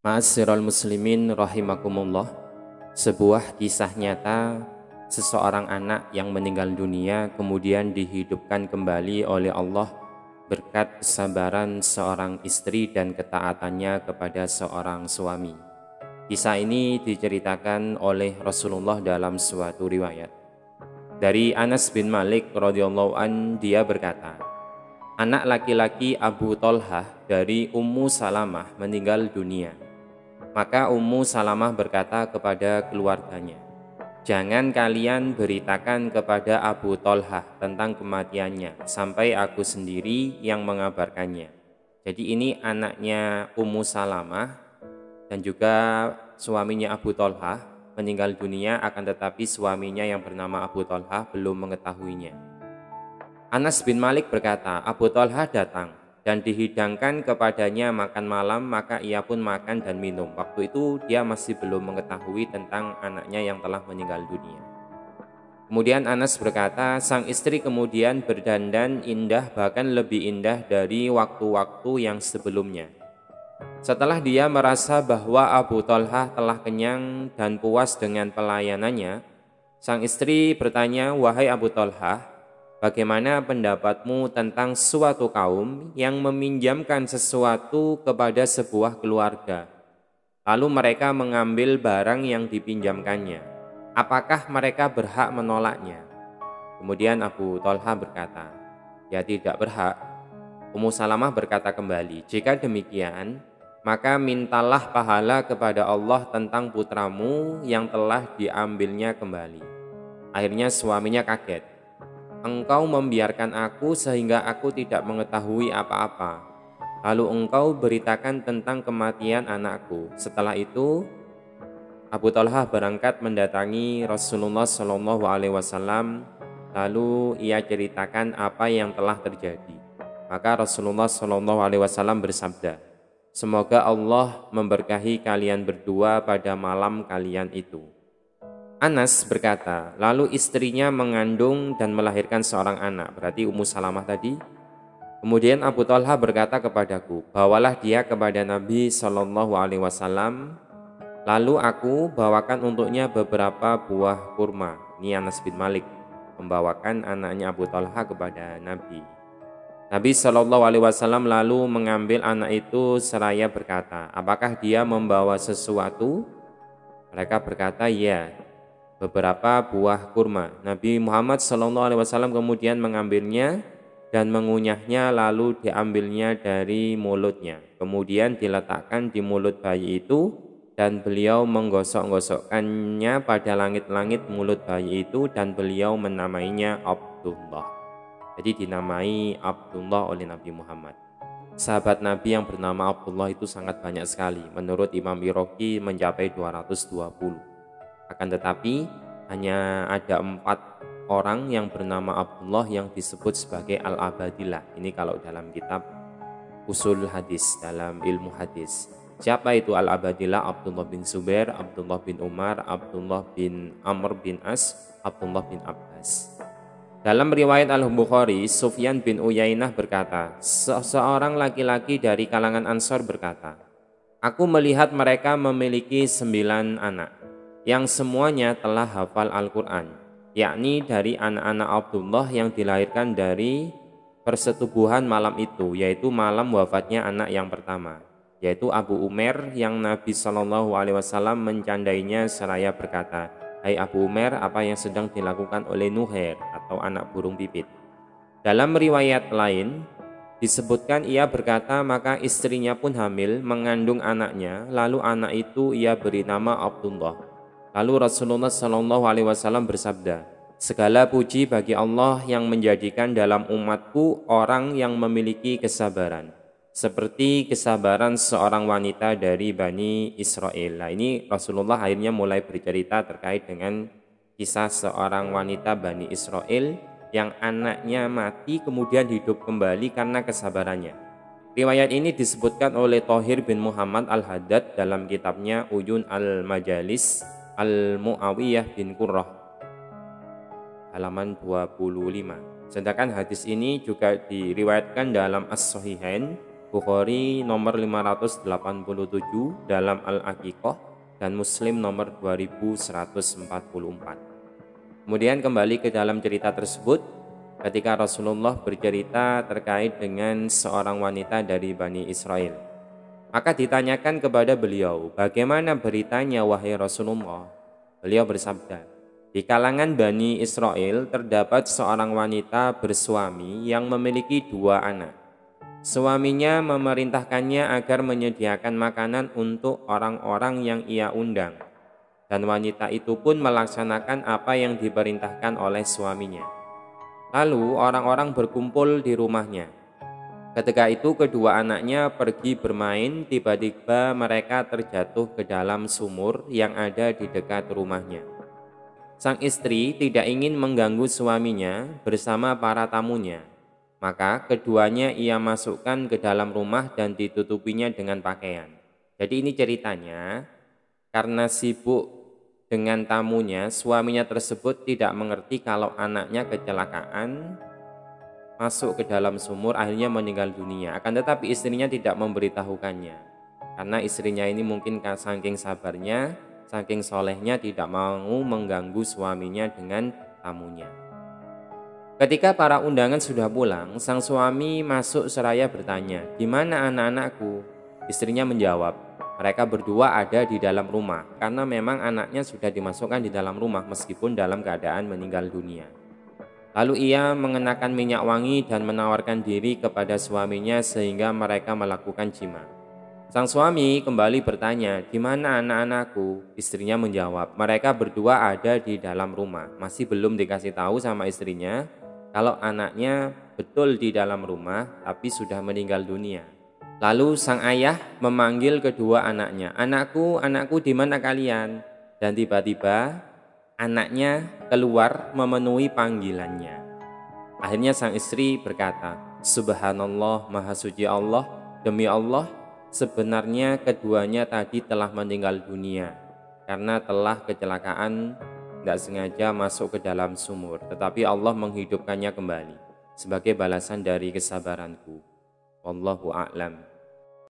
Ma'asyiral muslimin rahimakumullah. Sebuah kisah nyata seseorang anak yang meninggal dunia kemudian dihidupkan kembali oleh Allah berkat kesabaran seorang istri dan ketaatannya kepada seorang suami. Kisah ini diceritakan oleh Rasulullah dalam suatu riwayat. Dari Anas bin Malik radhiyallahu an, dia berkata, anak laki-laki Abu Thalhah dari Ummu Salamah meninggal dunia. Maka Ummu Salamah berkata kepada keluarganya, jangan kalian beritakan kepada Abu Thalhah tentang kematiannya sampai aku sendiri yang mengabarkannya. Jadi ini anaknya Ummu Salamah dan juga suaminya Abu Thalhah meninggal dunia, akan tetapi suaminya yang bernama Abu Thalhah belum mengetahuinya. Anas bin Malik berkata, Abu Thalhah datang dan dihidangkan kepadanya makan malam, maka ia pun makan dan minum. Waktu itu dia masih belum mengetahui tentang anaknya yang telah meninggal dunia. Kemudian Anas berkata, sang istri kemudian berdandan indah, bahkan lebih indah dari waktu-waktu yang sebelumnya. Setelah dia merasa bahwa Abu Thalhah telah kenyang dan puas dengan pelayanannya, sang istri bertanya, wahai Abu Thalhah, bagaimana pendapatmu tentang suatu kaum yang meminjamkan sesuatu kepada sebuah keluarga, lalu mereka mengambil barang yang dipinjamkannya? Apakah mereka berhak menolaknya? Kemudian Abu Thalhah berkata, ya tidak berhak. Ummu Salamah berkata kembali, jika demikian, maka mintalah pahala kepada Allah tentang putramu yang telah diambilnya kembali. Akhirnya suaminya kaget. Engkau membiarkan aku sehingga aku tidak mengetahui apa-apa. Lalu engkau beritakan tentang kematian anakku. Setelah itu, Abu Thalhah berangkat mendatangi Rasulullah SAW. Lalu ia ceritakan apa yang telah terjadi. Maka Rasulullah SAW bersabda, semoga Allah memberkahi kalian berdua pada malam kalian itu. Anas berkata, lalu istrinya mengandung dan melahirkan seorang anak, berarti Ummu Salamah tadi. Kemudian Abu Thalhah berkata kepadaku, bawalah dia kepada Nabi SAW. Lalu aku bawakan untuknya beberapa buah kurma. Ini Anas bin Malik membawakan anaknya Abu Thalhah kepada Nabi. Nabi SAW lalu mengambil anak itu seraya berkata, apakah dia membawa sesuatu? Mereka berkata, ya, beberapa buah kurma. Nabi Muhammad SAW kemudian mengambilnya dan mengunyahnya, lalu diambilnya dari mulutnya. Kemudian diletakkan di mulut bayi itu dan beliau menggosok-gosokkannya pada langit-langit mulut bayi itu dan beliau menamainya Abdullah. Jadi dinamai Abdullah oleh Nabi Muhammad. Sahabat Nabi yang bernama Abdullah itu sangat banyak sekali. Menurut Imam Iraqi mencapai 220. Akan tetapi hanya ada 4 orang yang bernama Abdullah yang disebut sebagai Al-Abadillah. Ini kalau dalam kitab Usul Hadis, dalam ilmu hadis. Siapa itu Al-Abadillah? Abdullah bin Zubair, Abdullah bin Umar, Abdullah bin Amr bin As, Abdullah bin Abbas. Dalam riwayat Al-Bukhari, Sufyan bin Uyainah berkata, seorang laki-laki dari kalangan Ansor berkata, aku melihat mereka memiliki 9 anak, yang semuanya telah hafal Al-Quran, yakni dari anak-anak Abdullah yang dilahirkan dari persetubuhan malam itu, yaitu malam wafatnya anak yang pertama, yaitu Abu Umair yang Nabi SAW mencandainya seraya berkata, hai Abu Umair, apa yang sedang dilakukan oleh Nuhair atau anak burung pipit? Dalam riwayat lain disebutkan ia berkata, maka istrinya pun hamil mengandung anaknya, lalu anak itu ia beri nama Abdullah. Lalu Rasulullah SAW bersabda, segala puji bagi Allah yang menjadikan dalam umatku orang yang memiliki kesabaran seperti kesabaran seorang wanita dari Bani Israel. Nah, ini Rasulullah akhirnya mulai bercerita terkait dengan kisah seorang wanita Bani Israel yang anaknya mati kemudian hidup kembali karena kesabarannya. Riwayat ini disebutkan oleh Thohir bin Muhammad Al-Haddad dalam kitabnya Uyun Al-Majalis Al-Mu'awiyah bin Qurrah, halaman 25. Sedangkan hadis ini juga diriwayatkan dalam As-Sahihain Bukhari nomor 587 dalam Al-Aqiqah dan Muslim nomor 2144. Kemudian kembali ke dalam cerita tersebut, ketika Rasulullah bercerita terkait dengan seorang wanita dari Bani Israel. Maka ditanyakan kepada beliau, bagaimana beritanya wahai Rasulullah? Beliau bersabda, di kalangan Bani Israel terdapat seorang wanita bersuami yang memiliki 2 anak. Suaminya memerintahkannya agar menyediakan makanan untuk orang-orang yang ia undang. Dan wanita itu pun melaksanakan apa yang diperintahkan oleh suaminya. Lalu orang-orang berkumpul di rumahnya. Ketika itu kedua anaknya pergi bermain, tiba-tiba mereka terjatuh ke dalam sumur yang ada di dekat rumahnya. Sang istri tidak ingin mengganggu suaminya bersama para tamunya. Maka keduanya ia masukkan ke dalam rumah dan ditutupinya dengan pakaian. Jadi ini ceritanya, karena sibuk dengan tamunya, suaminya tersebut tidak mengerti kalau anaknya kecelakaan masuk ke dalam sumur, akhirnya meninggal dunia. Akan tetapi istrinya tidak memberitahukannya, karena istrinya ini mungkin saking sabarnya, saking solehnya tidak mau mengganggu suaminya dengan tamunya. Ketika para undangan sudah pulang, sang suami masuk seraya bertanya, "Di mana anak-anakku?" Istrinya menjawab, "Mereka berdua ada di dalam rumah," karena memang anaknya sudah dimasukkan di dalam rumah meskipun dalam keadaan meninggal dunia. Lalu ia mengenakan minyak wangi dan menawarkan diri kepada suaminya sehingga mereka melakukan jima. Sang suami kembali bertanya, "Di mana anak-anakku?" Istrinya menjawab, "Mereka berdua ada di dalam rumah." Masih belum dikasih tahu sama istrinya kalau anaknya betul di dalam rumah tapi sudah meninggal dunia. Lalu sang ayah memanggil kedua anaknya, "Anakku, anakku, di mana kalian?" Dan tiba-tiba anaknya keluar memenuhi panggilannya. Akhirnya sang istri berkata, "Subhanallah, Maha Suci Allah, demi Allah, sebenarnya keduanya tadi telah meninggal dunia karena telah kecelakaan, tidak sengaja masuk ke dalam sumur, tetapi Allah menghidupkannya kembali sebagai balasan dari kesabaranku. Wallahu a'lam."